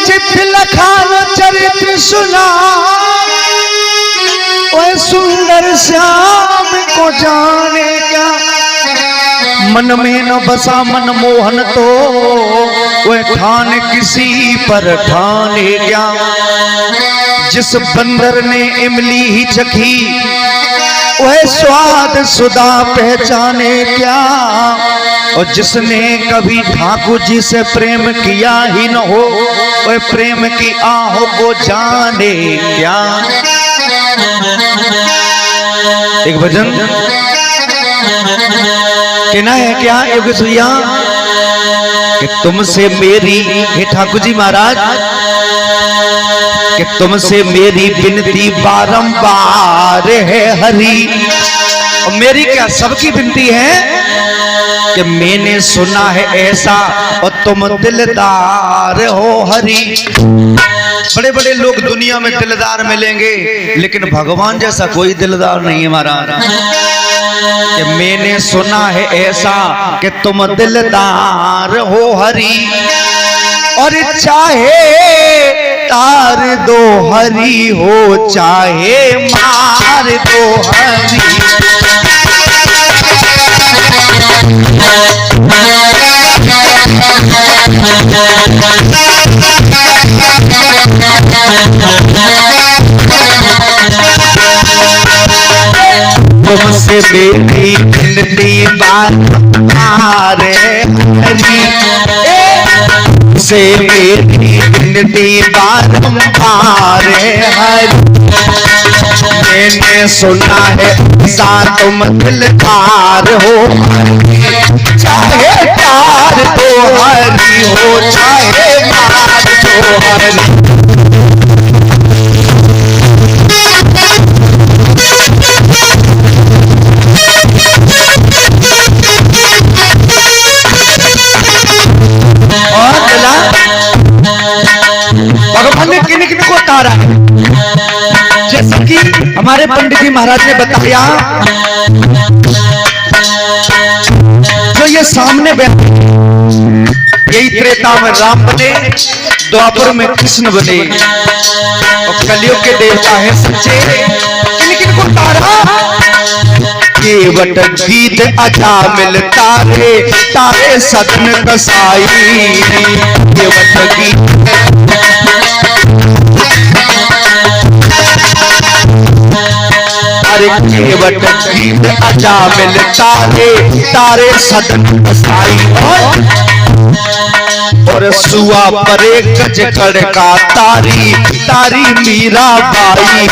चिट्ठी लखानो चरित्र सुना, वह सुंदर श्याम को जाने क्या। मन में न बसा मन मोहन तो, वह ठान किसी पर ठाने क्या। जिस बंदर ने इमली ही चखी, वह स्वाद सुधा पहचाने क्या। और जिसने कभी ठाकुर जी से प्रेम किया ही न हो, वह प्रेम की आहों को जाने क्या। एक भजन कहना है क्या एक सुइया कि तुमसे मेरी, हे ठाकुर जी महाराज, कि तुमसे मेरी विनती बारंबार है हरि। और मेरी क्या सबकी विनती है कि मैंने सुना है ऐसा और तुम दिलदार हो हरि। बड़े बड़े लोग दुनिया में दिलदार मिलेंगे, लेकिन भगवान जैसा कोई दिलदार नहीं है महाराज। कि मैंने सुना है ऐसा कि तुम दिलदार हो हरि, और चाहे तार दो हरि हो, चाहे मार दो हरि। तुमसे मेरी विनती बारंबार हरि, से मेरी विनती बारंबार हरि। मैंने सुना है सा तुम दिलदार हो, चाहे तार दो हरि हो, चाहे मार दो हरि। भगवान ने किन किन को तारा है, जैसे कि हमारे पंडित जी महाराज ने बताया, जो ये सामने बैठे यही त्रेता में राम बने, द्वापर में कृष्ण बने, और कलयुग के देवता है सच्चे। किन किन को तारा? केवट गीत अजा मिल तारे, तारे सदन कसाई। केवट गीत केवट गीत अजा मिल तारे, तारे सदन कसाई। और सुआ परे गज कड़का तारी, तारी मीरा बाई।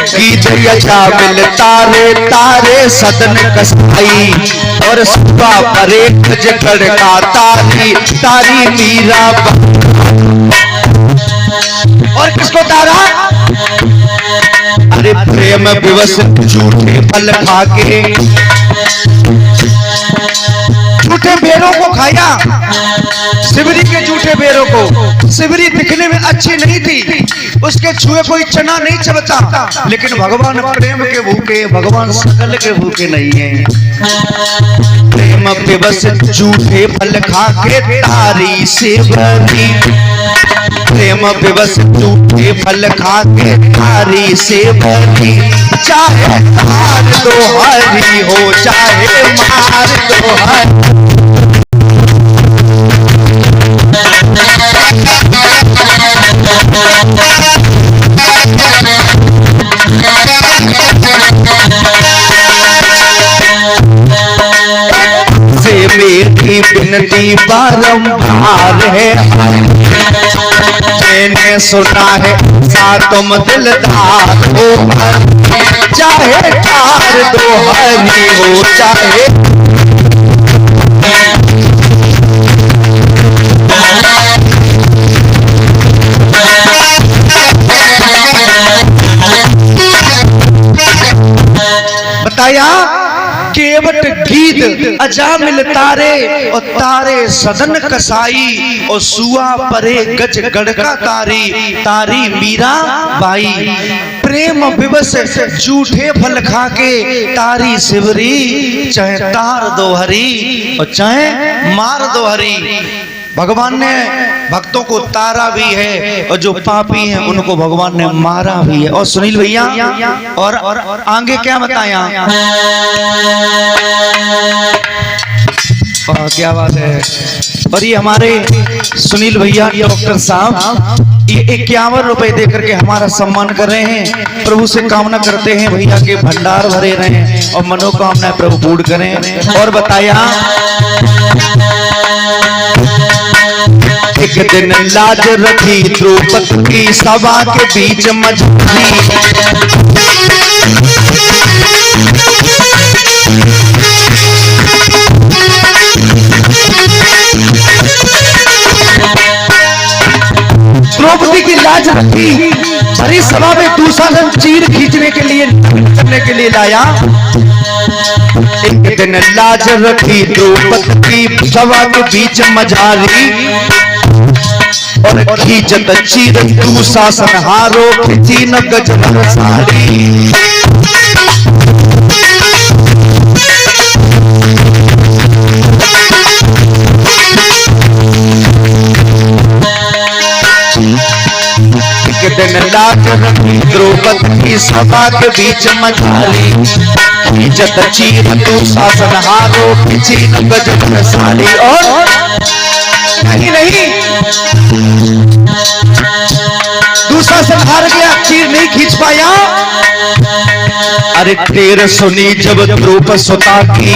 गीत यजा मिल तारे, तारे सदन कसाई। और सुबह परे गज कड़का तारी, तारी मीरा। और किसको तारा? अरे प्रेम विवश झूठे फल खाके, झूठे बेरों को खाया, शिवरी के झूठे बेरों को। शिवरी दिखने में अच्छी नहीं थी, उसके छुए कोई चना नहीं चबता, लेकिन भगवान प्रेम के भूखे, भगवान सकल के भूखे नहीं है। प्रेम विवश झूठे फल खाके तारी शिवरी। प्रेम विवश झूठे फल खाके तारी शिवरी। चाहे तार दो हरि हो, चाहे मार दो हरि। मेरी विनती बारंबार है, मैंने सुना है सा तुम दिलदार हो। चाहे तार दो हरि हो, चाहे बताया। केवट गीत गजा मिल तारे और तारे सदन कसाई और सुआ परे गज गड़का तारी तारी मीरा बाई प्रेम विवश झूठे फल खाके तारी शिवरी चाहे तार दो हरी और चाहे मार दो हरी। भगवान ने भक्तों को तारा भी है और जो पापी हैं उनको भगवान ने मारा भी है। और सुनील भैया और आगे क्या बताया? क्या बात है। और ये हमारे सुनील भैया डॉक्टर साहब ये 51 रुपए दे करके हमारा सम्मान कर रहे हैं। प्रभु से कामना करते हैं भैया के भंडार भरे रहें और मनोकामनाएं प्रभु पूर्ण करें। और बताया एक दिन लाज रखी द्रौपदी की सभा के बीच मझधारी द्रौपदी की लाज रखी भरी सभा में दूसरा चीर खींचने के लिए करने के लिए लाया। एक दिन लाज रखी द्रौपदी की सभा के बीच मझारी और खींचत चीर दुशासन हारो खींची न गजबर साड़ी। एक दिन लाज रखी द्रौपदी की सभा के बीच मझारी खींचत चीर दुशासन हारो खींची न गजबर साड़ी। और नहीं दूसरा संहार गया, चीर नहीं खींच पाया। अरे तेर सुनी जब द्रौपदी सुता की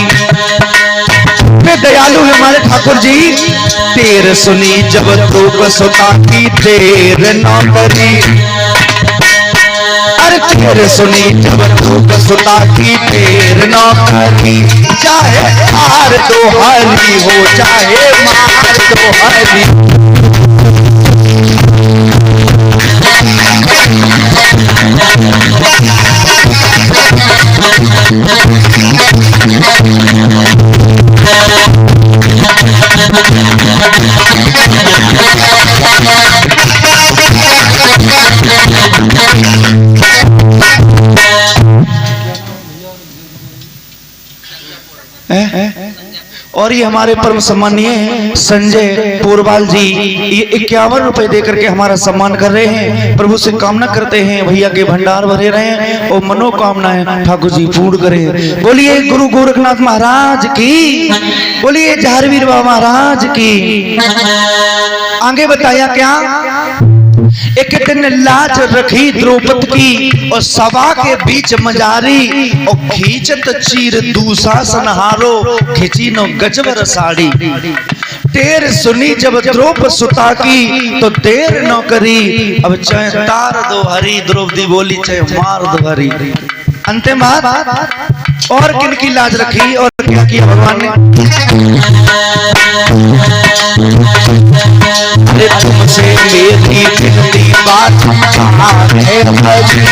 दयालु है हमारे ठाकुर जी। तेर सुनी जब द्रौपदी सुता की देर न करी। अरे तेर सुनी जब द्रौपदी सुता की देर न करी। चाहे हार दो हरी हो चाहे मार दो हरी। और ये हमारे परम सम्मानीय संजय पोरवाल जी ये 51 रुपए देकर के हमारा सम्मान कर रहे हैं। प्रभु से कामना करते हैं भैया के भंडार भरे रहे और मनोकामनाएं ठाकुर जी पूर्ण करें। बोलिए गुरु गोरखनाथ महाराज की, बोलिए झारवीर बाबा महाराज की। आगे बताया क्या? एक दिन लाज रखी द्रौपदी की और सभा के बीच मजारी और खींचत चीर दुशासन हारो खींची नो गजबर साड़ी। देर सुनी जब द्रौपदी सुता की तो देर न करी। अब चाहे तार दो हरी द्रौपदी बोली चाहे मार दो हरी। अंतिम बात और किन की लाज रखी और क्या किया भगवान ने? अरे तुमसे मेरी बिनती बात है भजी।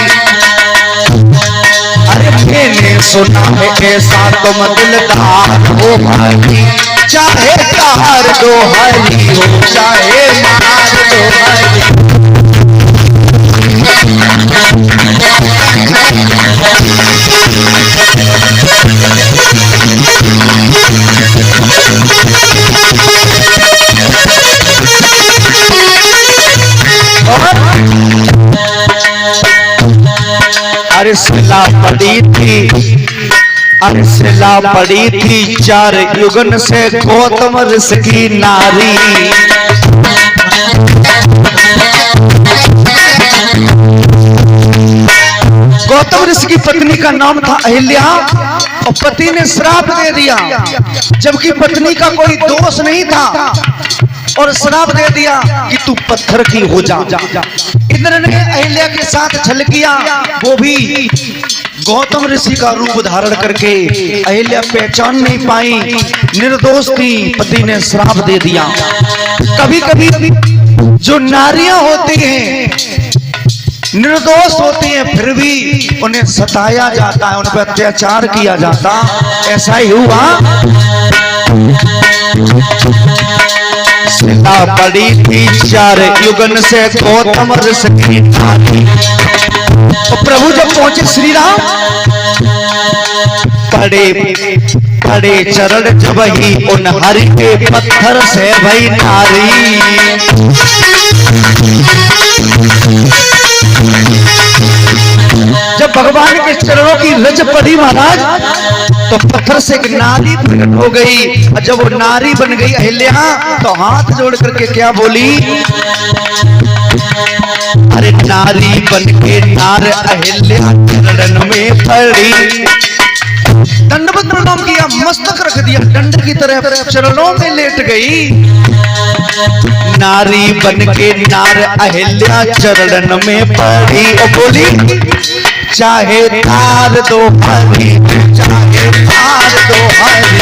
अरे मैंने सुना है ऐसा तुम दिलदार हो भाई। चाहे तार दो हरी हो चाहे मार दो हरी। अरे शिला पड़ी थी, अरे शिला पड़ी थी 4 युगन से गौतम ऋषि की नारी। गौतम ऋषि की पत्नी का नाम था अहिल्या और पति ने श्राप दे दिया जबकि पत्नी का कोई दोष नहीं था और श्राप दे दिया कि तू पत्थर की हो जा। इंद्र ने अहिल्या के साथ छल किया, वो भी गौतम ऋषि का रूप धारण करके। अहिल्या पहचान नहीं पाई, निर्दोष थी, पति ने श्राप दे दिया। कभी कभी जो नारियां होती हैं निर्दोष होती हैं फिर भी उन्हें सताया जाता है, उन पर अत्याचार किया जाता। ऐसा ही हुआ सीता बड़ी थी 4 युगन से गौतम ऋषि की नारी। तो प्रभु जब पहुंचे श्री राम, पड़े चरण जब ही उन हरि के पत्थर से भई नारी। जब भगवान के चरणों की रज पड़ी महाराज, तो पत्थर से एक नारी प्रकट हो गई। और जब वो नारी बन गई अहिल्या, तो हाथ जोड़ करके क्या बोली? अरे नारी बन के नार अहिल्या चरण में पड़ी। दंडवत प्रणाम किया, मस्तक रख दिया दंड की तरह, चरणों में लेट गई। नारी बन के नार अहिल्या चरण में पड़ी और बोली, चाहे तार दो हरि, चाहे तार दो हरि।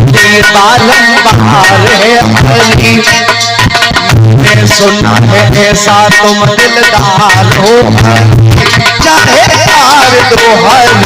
मेरी बारंबार है हरी, मैं सुना है ऐसा तुम दिलदार हो, चाहे तार दो हरी।